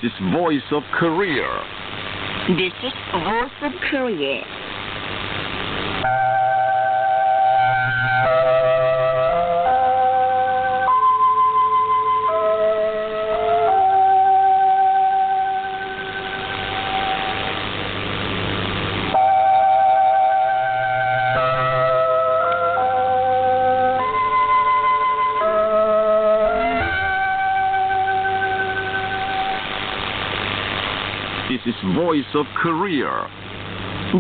This is Voice of Korea. This is Voice of Korea. This is Voice of Korea.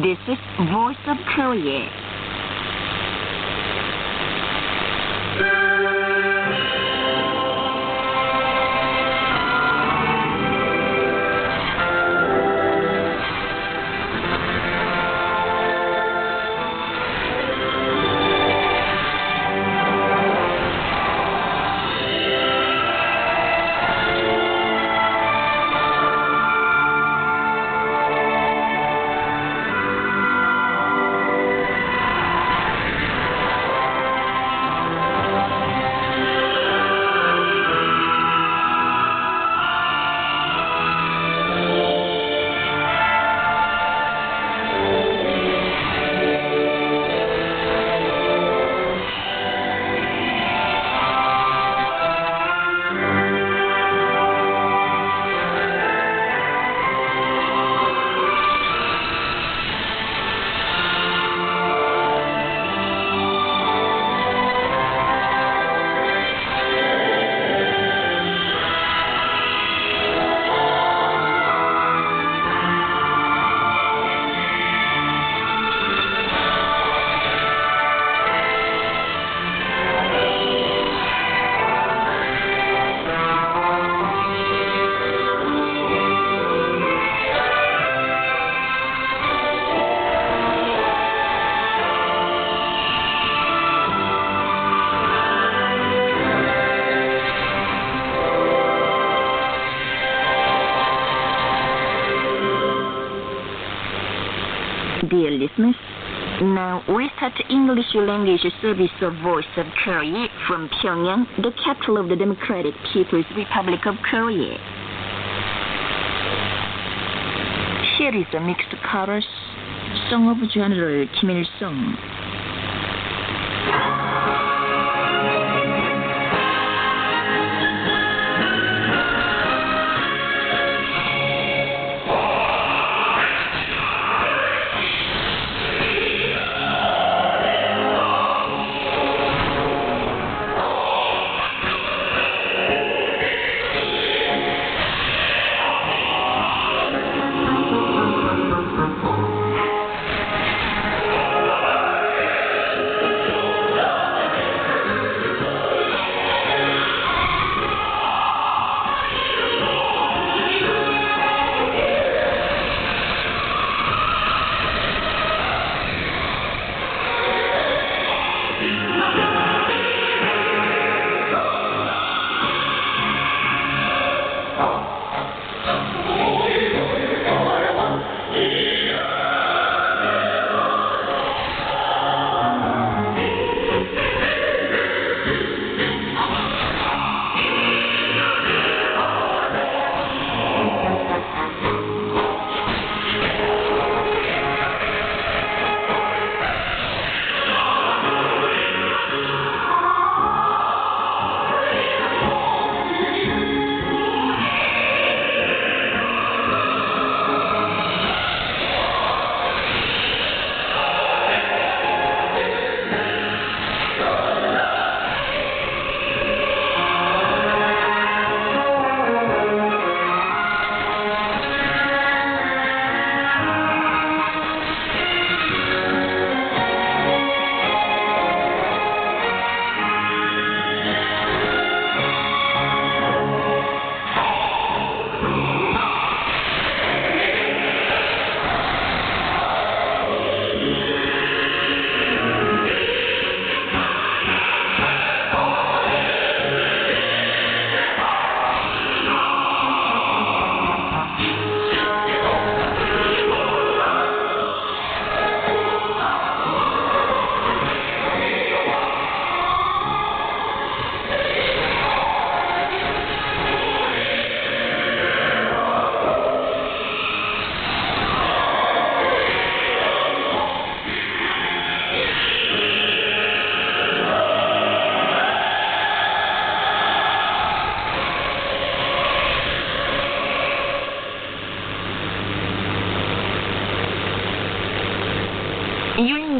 This is Voice of Korea. Dear listeners, now we start English language service of Voice of Korea from Pyongyang, the capital of the Democratic People's Republic of Korea. Here is a mixed chorus, Song of General Kim Il-sung.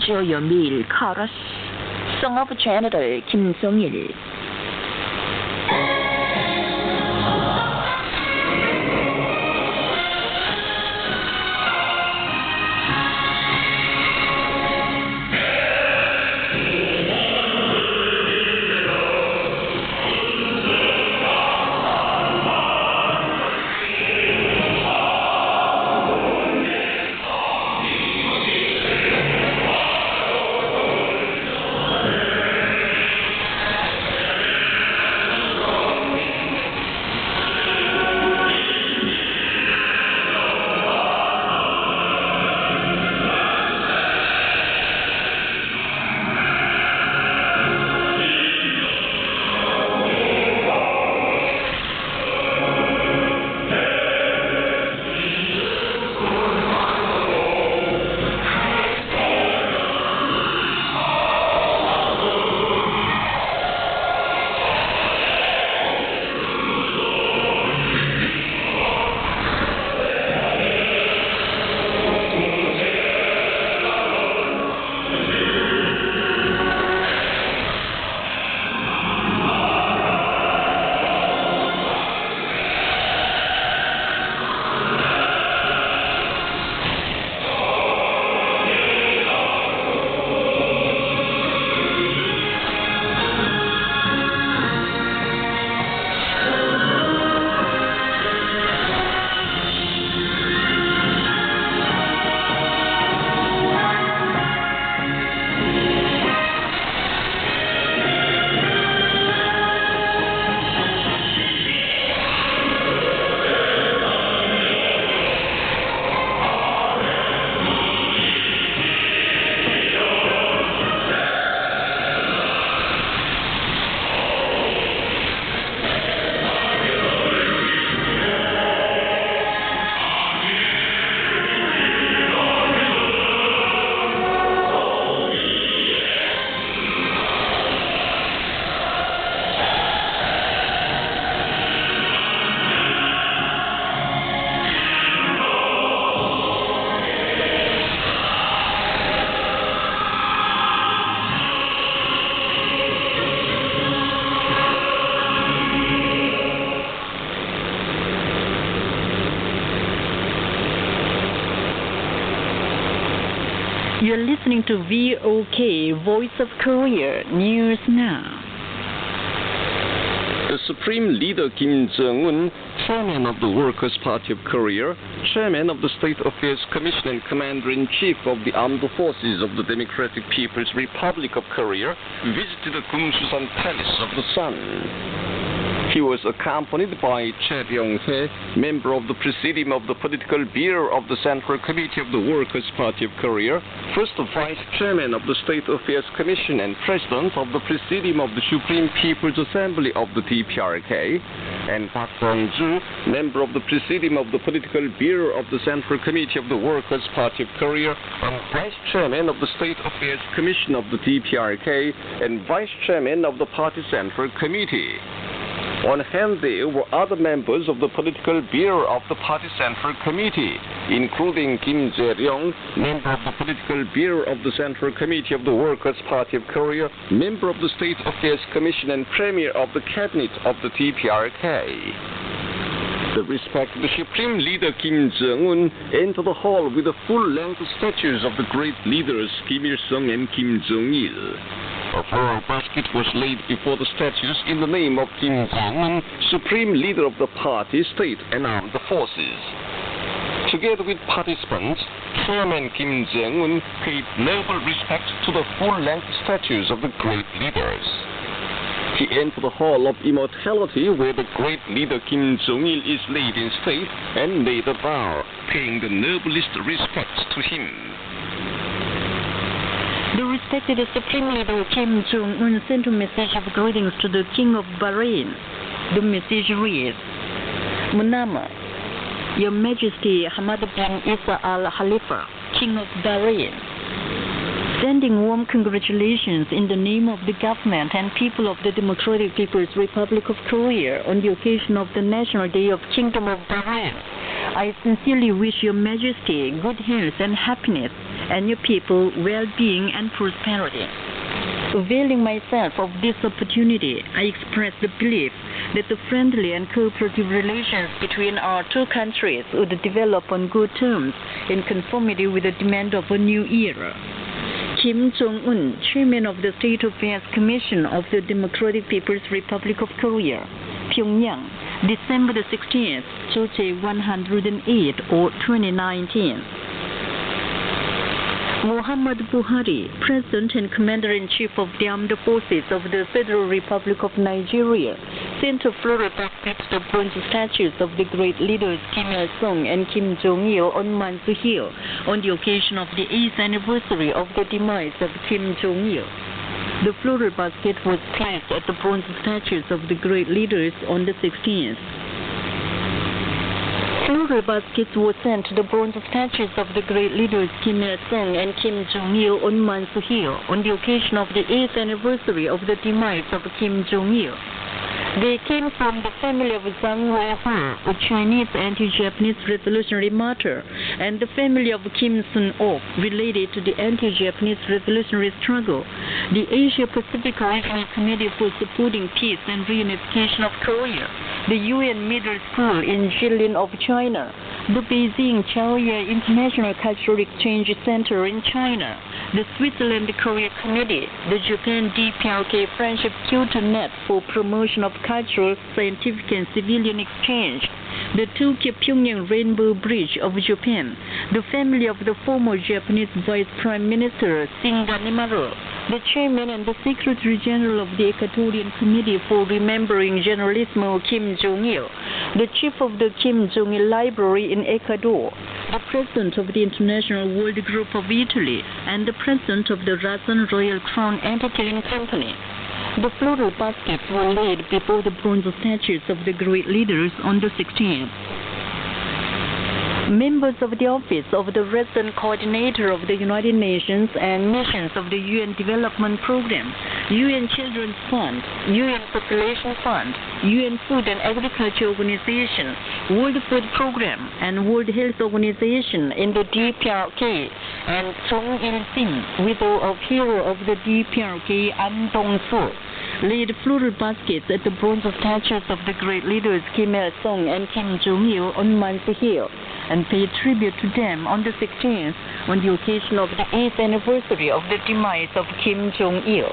Show your meal, chorus. Song of Janitor Kim Jong-il. You're listening to VOK, Voice of Korea, News Now. The Supreme Leader Kim Jong-un, Chairman of the Workers' Party of Korea, Chairman of the State Affairs Commission and Commander-in-Chief of the Armed Forces of the Democratic People's Republic of Korea, visited the Gumsusan Palace of the Sun. He was accompanied by Che Byung-hye, member of the Presidium of the Political Bureau of the Central Committee of the Workers' Party of Korea, first Vice Chairman of the State Affairs Commission and President of the Presidium of the Supreme People's Assembly of the DPRK, and Park Dong-ju, member of the Presidium of the Political Bureau of the Central Committee of the Workers' Party of Korea, and Vice Chairman of the State Affairs Commission of the DPRK, and Vice Chairman of the Party Central Committee. On hand there were other members of the Political Bureau of the Party Central Committee, including Kim Jae-ryong, member of the Political Bureau of the Central Committee of the Workers' Party of Korea, member of the State Affairs Commission and Premier of the Cabinet of the DPRK. The respected Supreme Leader Kim Jong-un entered the hall with the full-length statues of the great leaders Kim Il-sung and Kim Jong-il. A floral basket was laid before the statues in the name of Kim Jong-un, Supreme Leader of the Party, State and Armed Forces. Together with participants, Chairman Kim Jong-un paid noble respect to the full-length statues of the great leaders. He entered the Hall of Immortality, where the great leader Kim Jong-il is laid in state, and made a bow, paying the noblest respects to him. The respected Supreme Leader Kim Jong-un sent a message of greetings to the King of Bahrain. The message reads, Munama, Your Majesty Hamad bin Isa Al Khalifa, King of Bahrain, sending warm congratulations in the name of the government and people of the Democratic People's Republic of Korea on the occasion of the National Day of Kingdom of Bahrain. I sincerely wish Your Majesty good health and happiness, and your people well-being and prosperity. Availing myself of this opportunity, I express the belief that the friendly and cooperative relations between our two countries would develop on good terms in conformity with the demand of a new era. Kim Jong-un, Chairman of the State Affairs Commission of the Democratic People's Republic of Korea, Pyongyang, December the 16th, Juche 108 or 2019. Muhammad Buhari, President and Commander-in-Chief of the Armed Forces of the Federal Republic of Nigeria, sent a floral basket to the bronze statues of the great leaders Kim Il-sung and Kim Jong-il on Mansu Hill on the occasion of the 8th anniversary of the demise of Kim Jong-il. The floral basket was placed at the bronze statues of the great leaders on the 16th. Floral baskets were sent to the bronze statues of the great leaders Kim Il-sung and Kim Jong-il on Mansu Hill on the occasion of the 8th anniversary of the demise of Kim Jong-il. They came from the family of Zhang Weihu, a Chinese anti-Japanese revolutionary martyr, and the family of Kim Sun-ok, related to the anti-Japanese revolutionary struggle, the Asia-Pacific Regional Committee for Supporting Peace and Reunification of Korea, the UN Middle School in Jilin of China, the Beijing Chaoyue International Cultural Exchange Center in China, the Switzerland-Korea Committee, the Japan DPRK Friendship Kyoto Net for promotion of cultural, scientific and civilian exchange, the Tokyo Pyongyang Rainbow Bridge of Japan, the family of the former Japanese Vice Prime Minister Shinga Nimaro, the Chairman and the Secretary General of the Equatorian Committee for Remembering Generalissimo Kim Jong-il, the Chief of the Kim Jong-il Library in Ecuador, the President of the International World Group of Italy, and the President of the Russian Royal Crown Entertaining Company. The floral baskets were laid before the bronze statues of the great leaders on the 16th. Members of the Office of the Resident Coordinator of the United Nations and missions of the UN Development Program, UN Children's Fund, UN Population Fund, UN Food and Agriculture Organization, World Food Program, and World Health Organization in the DPRK, and Chung Il-sing, widow of hero of the DPRK An Dong-soo, laid floral baskets at the bronze statues of the great leaders Kim Il-sung and Kim Jong-il on Mansu Hill, and paid tribute to them on the 16th on the occasion of the 8th anniversary of the demise of Kim Jong-il.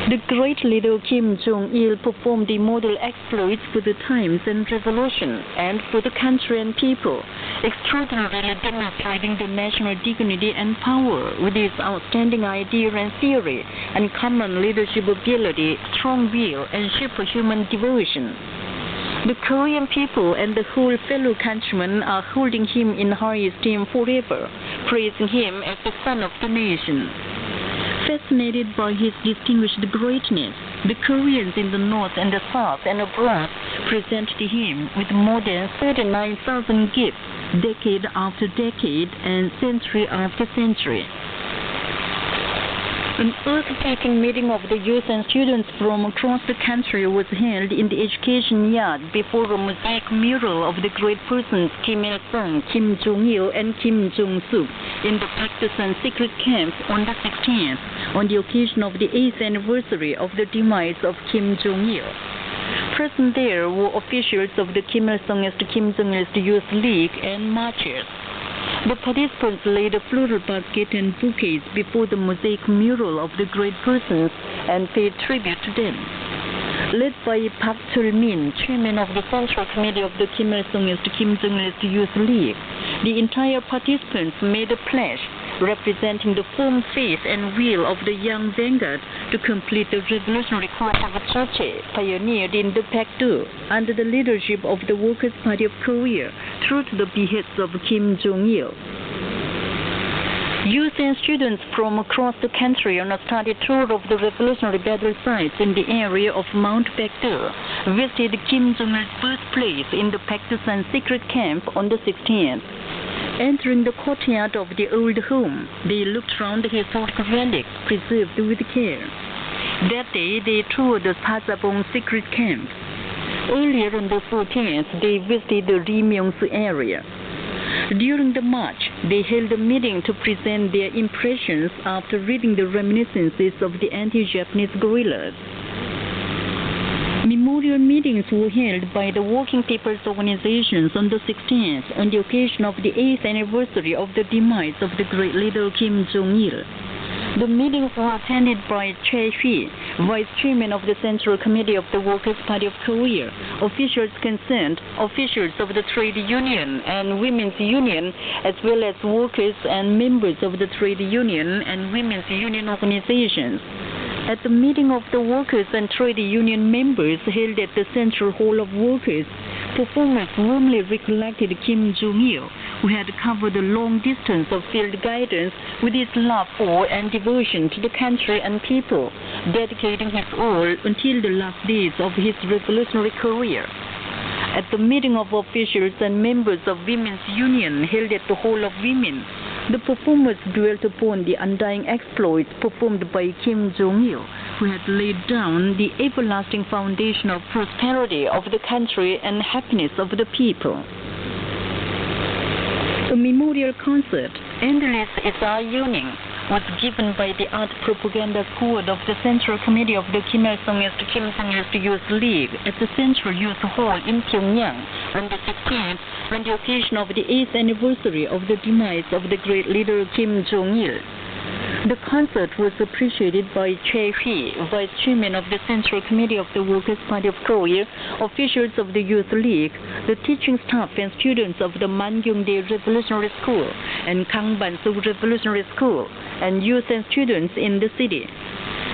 The great leader Kim Jong-il performed immortal exploits for the times and revolution and for the country and people, extraordinarily demonstrating the national dignity and power with his outstanding idea and theory, uncommon leadership ability, strong will, and superhuman devotion. The Korean people and the whole fellow countrymen are holding him in high esteem forever, praising him as the son of the nation. Fascinated by his distinguished greatness, the Koreans in the north and the south and abroad presented him with more than 39,000 gifts, decade after decade and century after century. An earth-shaking meeting of the youth and students from across the country was held in the education yard before a mosaic mural of the great persons Kim Il-sung, Kim Jong-il, and Kim Jong-suk in the Pakistan secret camp on the 16th, on the occasion of the 8th anniversary of the demise of Kim Jong-il. Present there were officials of the Kim Il-sungist, Kim Jong-ilist Youth League and marchers. The participants laid a floral basket and bouquets before the mosaic mural of the great persons and paid tribute to them. Led by Park Chul-min, chairman of the Central Committee of the Kim Il-sungist, Kim Jong-ilist Youth League, the entire participants made a pledge representing the firm faith and will of the young vanguard to complete the revolutionary course of Juche, pioneered in the Paek-do under the leadership of the Workers' Party of Korea through to the behests of Kim Jong-il. Youth and students from across the country on a study tour of the revolutionary battle sites in the area of Mount Paek-do visited Kim Jong-il's birthplace in the Pakistan secret camp on the 16th. Entering the courtyard of the old home, they looked round the historic relics preserved with care. That day, they toured the Sazabong secret camp. Earlier on the 14th, they visited the Ri Myung-su area. During the march, They held a meeting to present their impressions after reading the reminiscences of the anti-Japanese guerrillas. Memorial meetings were held by the working people's organizations on the 16th on the occasion of the 8th anniversary of the demise of the great leader Kim Jong-il. The meetings were attended by Choi Hui, Vice Chairman of the Central Committee of the Workers' Party of Korea, officials concerned, officials of the Trade Union and Women's Union, as well as workers and members of the Trade Union and Women's Union organizations. At the meeting of the workers and trade union members held at the Central Hall of Workers, performers warmly recollected Kim Jong-il, who had covered a long distance of field guidance with his love for and devotion to the country and people, dedicating his all until the last days of his revolutionary career. At the meeting of officials and members of Women's Union held at the Hall of Women, the performers dwelt upon the undying exploits performed by Kim Jong-il, who had laid down the everlasting foundation of prosperity of the country and happiness of the people. A memorial concert, Endless is Our Yearning, was given by the Art Propaganda Squad of the Central Committee of the Kim Il-sungist Kim Jong-il's Youth League at the Central Youth Hall in Pyongyang on the 16th, on the occasion of the 8th anniversary of the demise of the great leader Kim Jong-il. The concert was appreciated by Choi Hui, Vice Chairman of the Central Committee of the Workers' Party of Korea, officials of the Youth League, the teaching staff and students of the Mangyongdae Revolutionary School and Kangban-suk Revolutionary School, and youth and students in the city.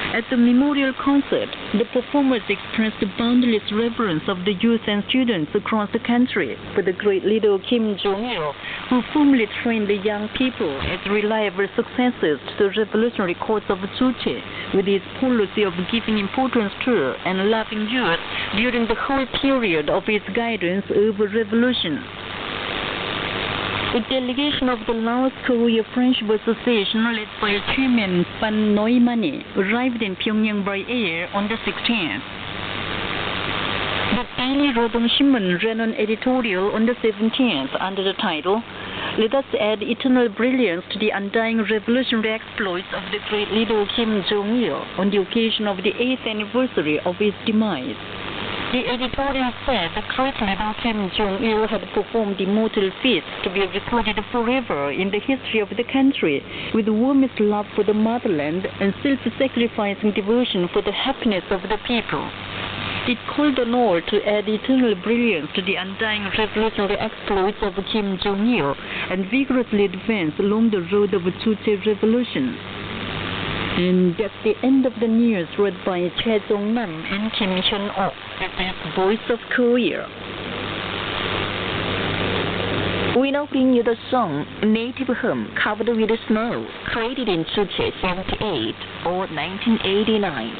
At the memorial concert, the performers expressed boundless reverence of the youth and students across the country for the great leader Kim Jong-il, who firmly trained the young people as reliable successors to the revolutionary cause of Juche, with his policy of giving importance to and loving youth during the whole period of his guidance over revolution. A delegation of the Laos Korea Friendship Association led by Chairman Pan Noimani arrived in Pyongyang by air on the 16th. The Daily Rodong Sinmun ran an editorial on the 17th under the title, "Let us add eternal brilliance to the undying revolutionary exploits of the great leader Kim Jong-il on the occasion of the 8th anniversary of his demise." The editorial said the great leader Kim Jong-il had performed immortal feats to be recorded forever in the history of the country, with the warmest love for the motherland and self-sacrificing devotion for the happiness of the people. It called on all to add eternal brilliance to the undying revolutionary exploits of Kim Jong-il and vigorously advance along the road of Juche revolution. And that's the end of the news read by Choi Jong-nam and Kim Hyun-ok. This is Voice of Korea. We now bring you the song Native Home Covered with Snow, created in Juche 78 or 1989.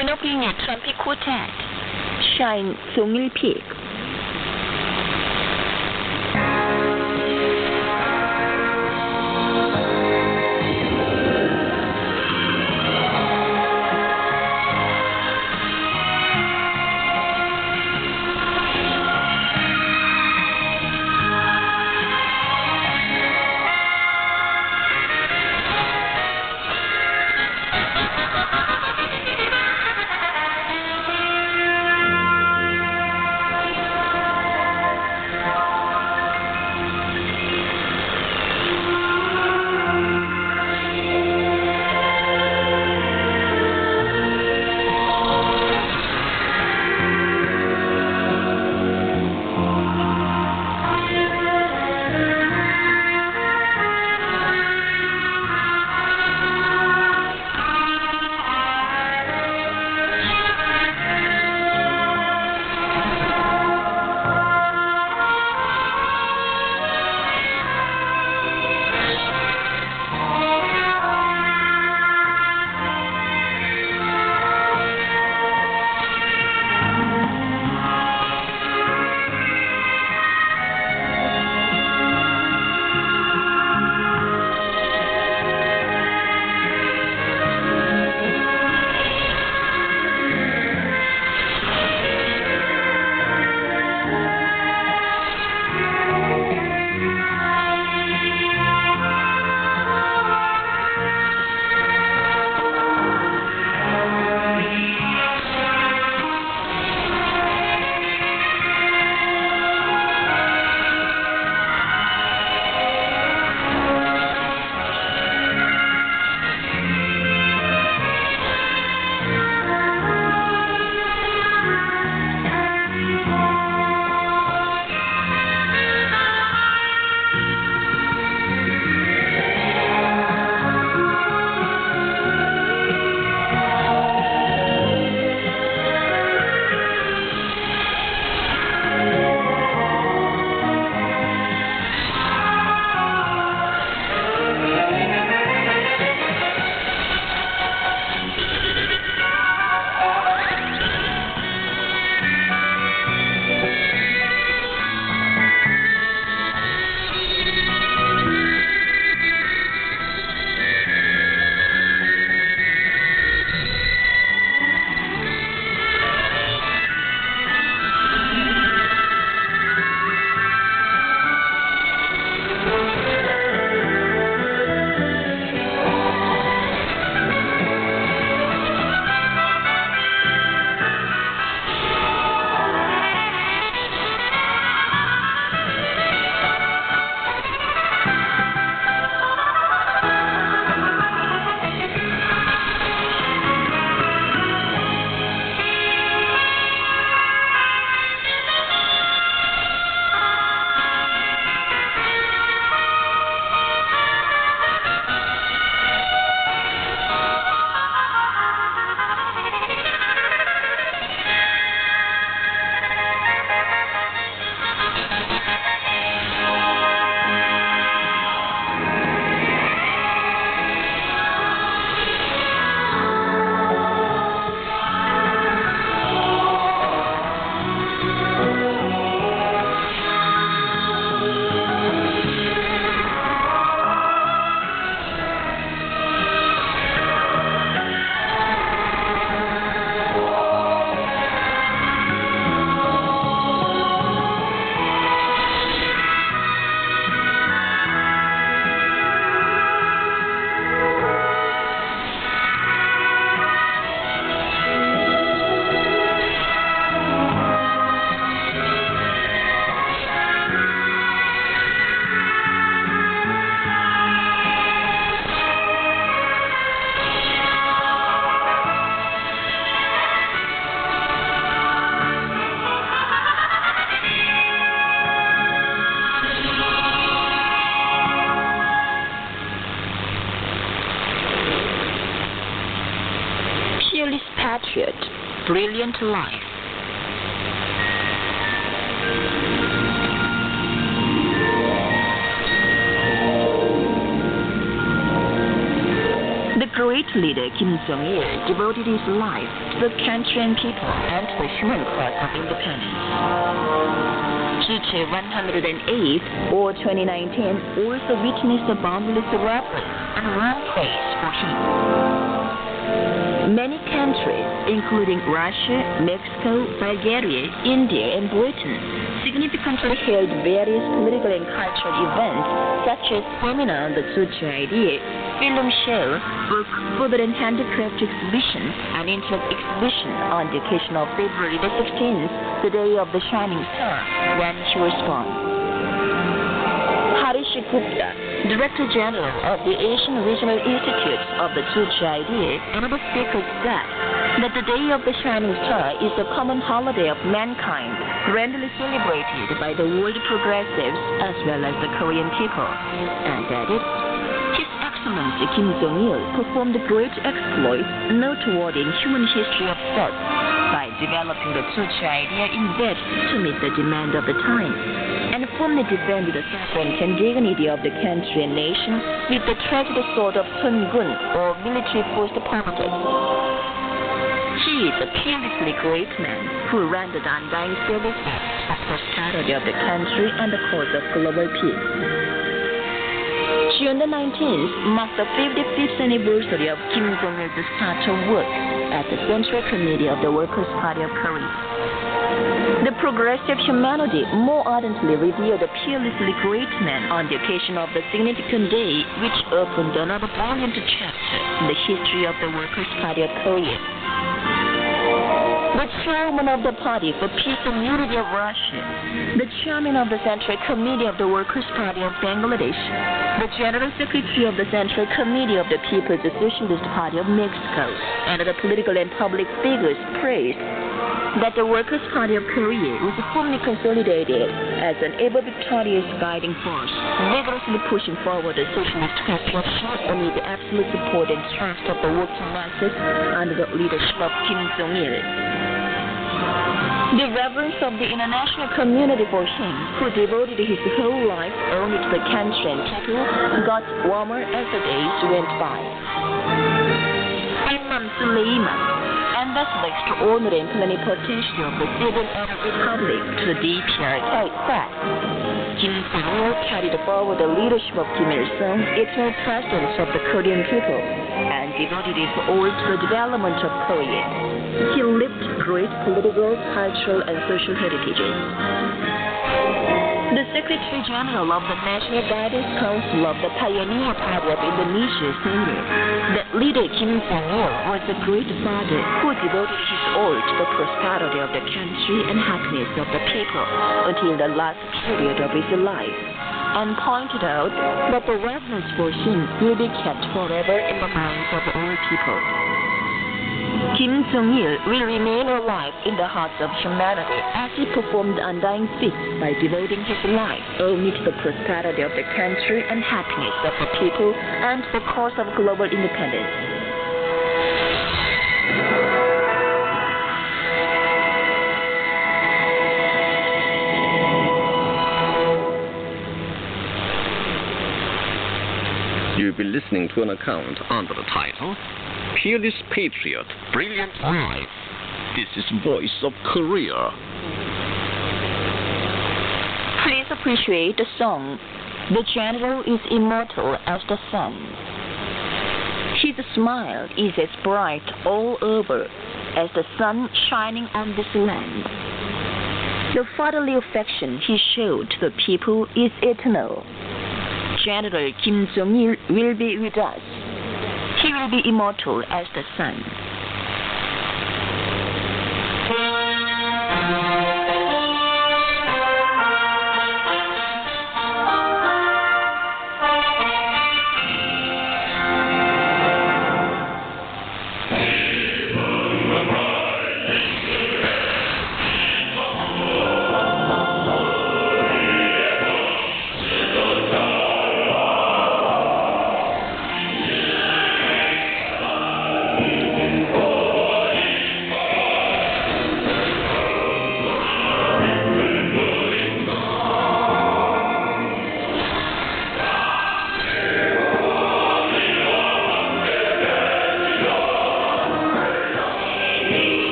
Unopinion Trumpy Quartet. Shine Sungil Peak. patriot, brilliant life. The great leader Kim Jong-il devoted his life to the country and people and to the human cause of independence. Juche 108 or 2019 also witnessed a boundless rapid and warm praise for him. Many countries, including Russia, Mexico, Bulgaria, India, and Britain, significantly held various political and cultural events such as seminar on the Juche idea, film show, book, food and handicraft exhibition, and internet exhibition on the occasion of February the 16th, the day of the shining star, when he was born. Harish Gupta, Director General of the Asian Regional Institute of the Juche idea, and other speakers said that the Day of the Shining Star is a common holiday of mankind, grandly celebrated by the world progressives as well as the Korean people, and added, His Excellency Kim Jong-il performed great exploits noteworthy in human history of thought by developing the Juche idea in bed to meet the demand of the time, and firmly defended the sovereignty and dignity of the country and nation with the treasured sword of Sun Gun, or military force politics. He is a peerlessly great man who rendered undying service to the prosperity of the country and the cause of global peace. June the 19th marked the 55th anniversary of Kim Jong-il's start of work at the Central Committee of the Workers' Party of Korea. The progressive humanity more ardently revered the peerlessly great man on the occasion of the significant day which opened another brilliant chapter in the history of the Workers' Party of Korea. The chairman of the Party for Peace and Unity of Russia, the chairman of the Central Committee of the Workers' Party of Bangladesh, the General Secretary of the Central Committee of the People's Socialist Party of Mexico, and other political and public figures praised that the Workers' Party of Korea was firmly consolidated as an ever-victorious guiding force, vigorously pushing forward the socialist conception amid the absolute support and trust of the working masses under the leadership of Kim Jong-il. The reverence of the international community for him, who devoted his whole life only to the country and people, got warmer as the days went by. Imam Suleiman, Ambassador Extraordinary and Plenipotentiary of the Civil Arab Republic to the DPRK, said, Kim Jong-il carried forward the leadership of Kim Il-sung, eternal president of the Korean people, and devoted his all to the development of Korea. He lived great political, cultural, and social heritages. The Secretary General of the National Guidance Council of the Pioneer Party of Indonesia stated that leader Kim Jong-il was a great father who devoted his all to the prosperity of the country and happiness of the people until the last period of his life, and pointed out that the reverence for him will be kept forever in the minds of all people. Kim Jong-il will remain alive in the hearts of humanity as he performed undying feats by devoting his life only to the prosperity of the country and happiness of the people and the cause of global independence. You'll be listening to an account under the title, Peerless Patriot, Brilliant Life. This is Voice of Korea. Please appreciate the song, The General is Immortal as the Sun. His smile is as bright all over as the sun shining on this land. The fatherly affection he showed to the people is eternal. General Kim Jong-il will be with us. He will be immortal as the sun.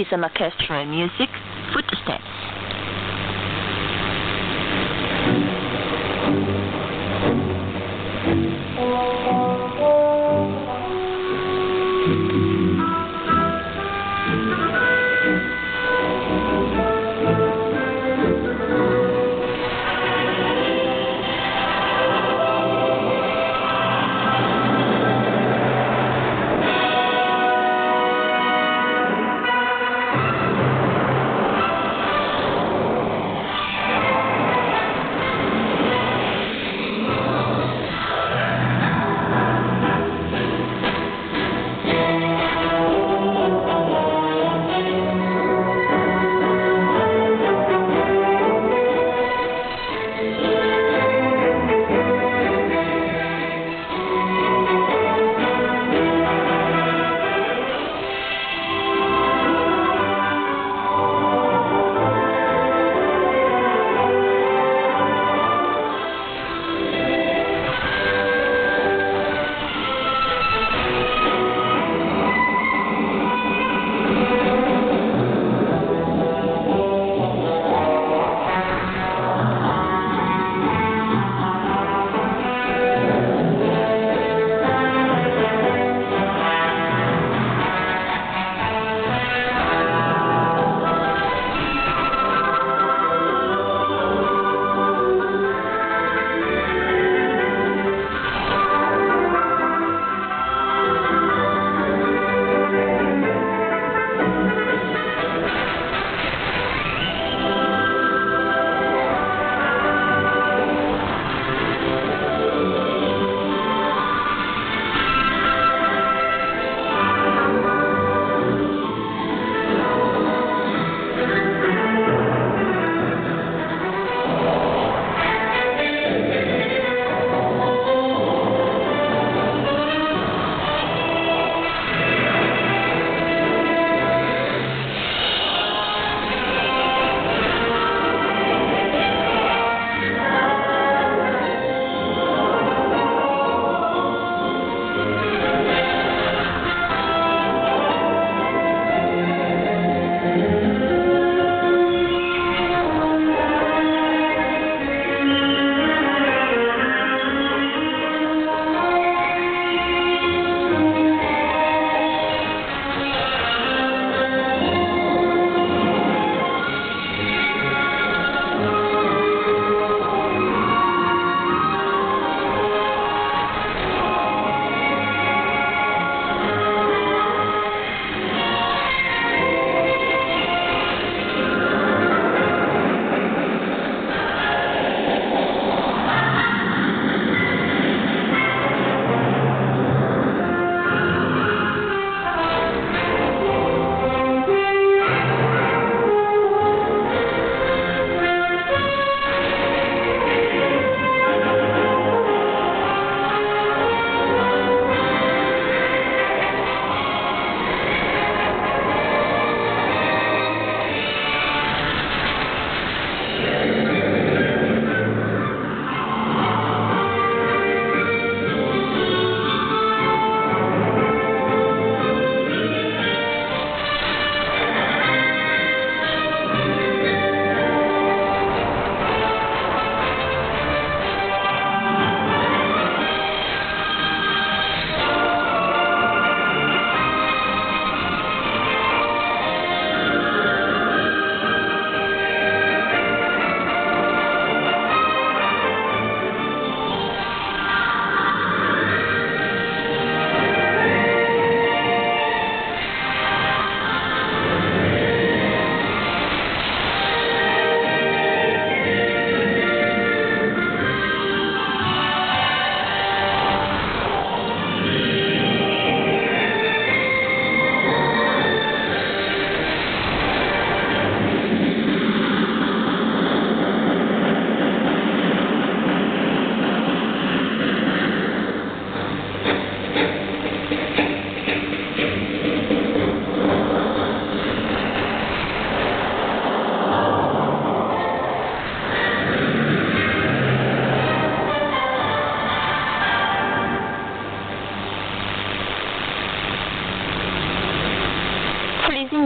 maybe some orchestral music, footsteps.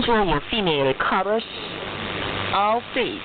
for your female chorus. All face.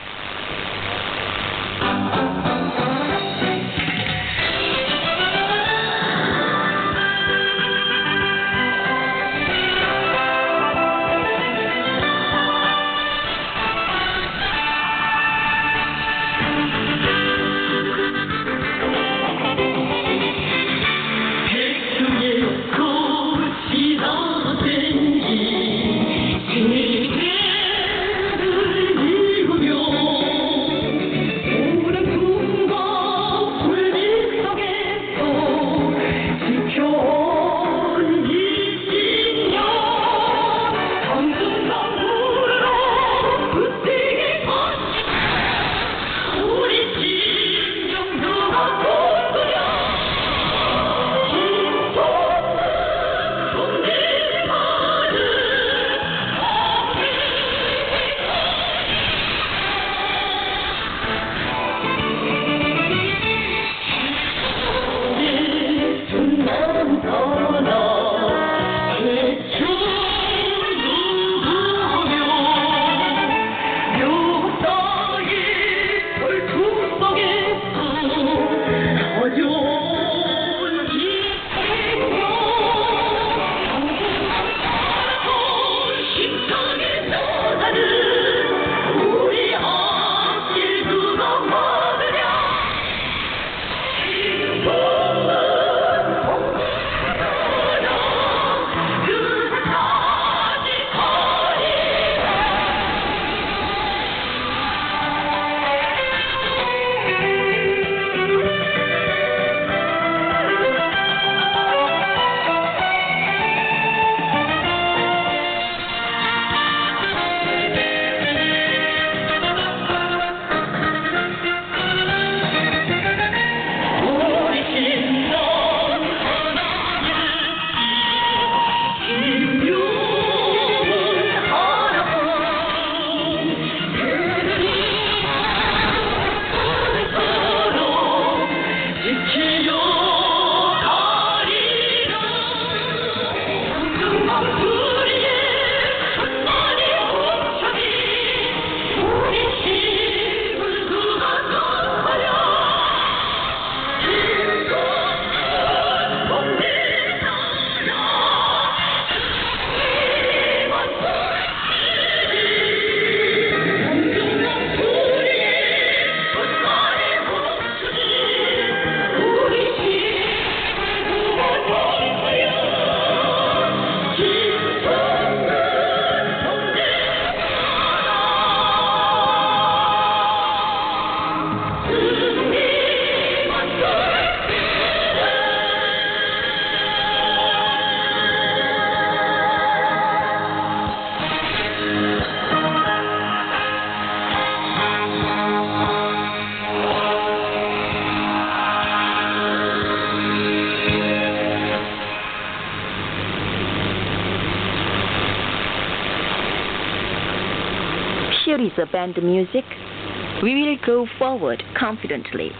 Here is a band music. We will go forward confidently.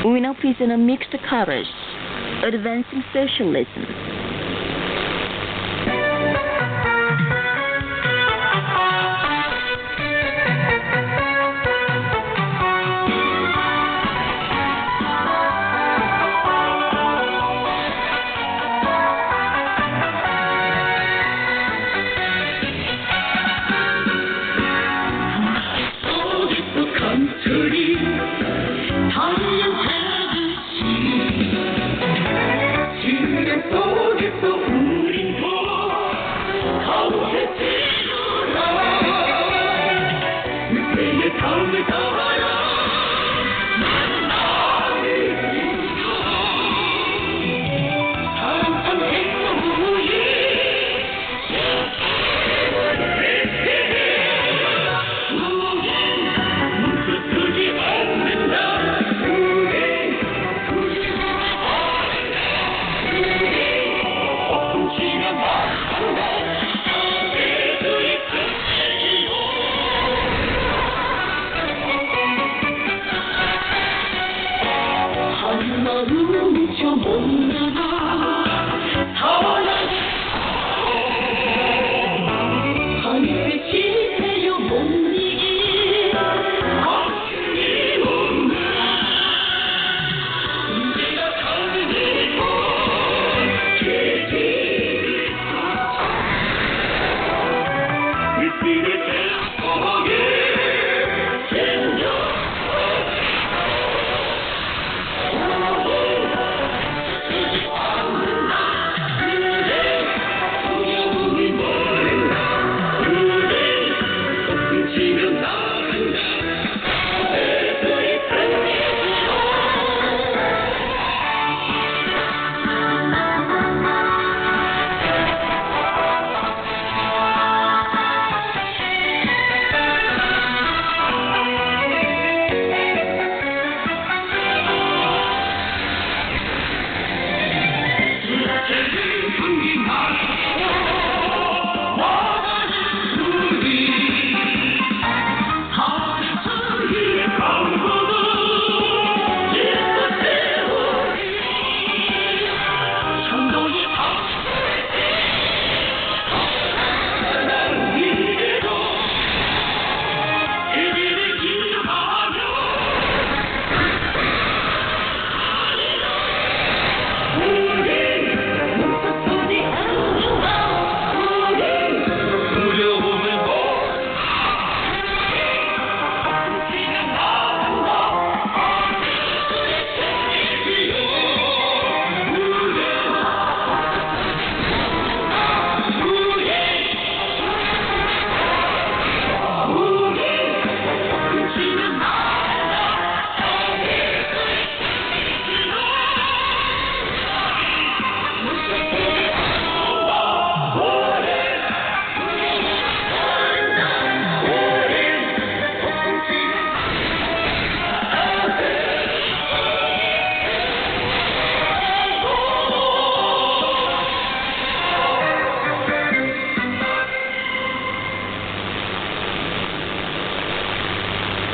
We now present a mixed chorus, Advancing Socialism.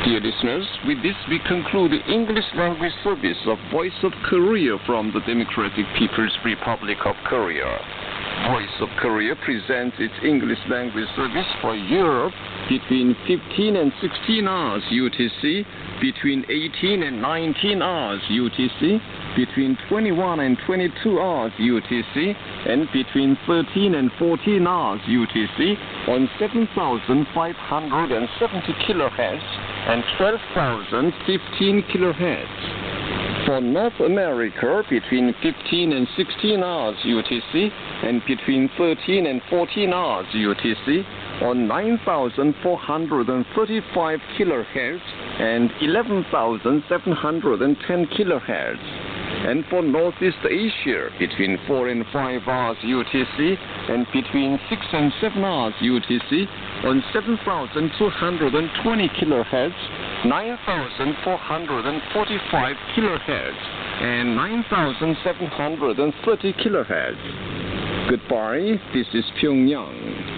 Dear listeners, with this we conclude the English language service of Voice of Korea from the Democratic People's Republic of Korea. Voice of Korea presents its English language service for Europe between 15 and 16 hours UTC, between 18 and 19 hours UTC, between 21 and 22 hours UTC, and between 13 and 14 hours UTC on 7,570 kHz and 12,015 kHz. For North America, between 15 and 16 hours UTC and between 13 and 14 hours UTC on 9,435 kHz and 11,710 kHz. And for Northeast Asia, between 4 and 5 hours UTC and between 6 and 7 hours UTC on 7,220 kHz, 9,445 kHz, and 9,730 kHz. Goodbye, this is Pyongyang.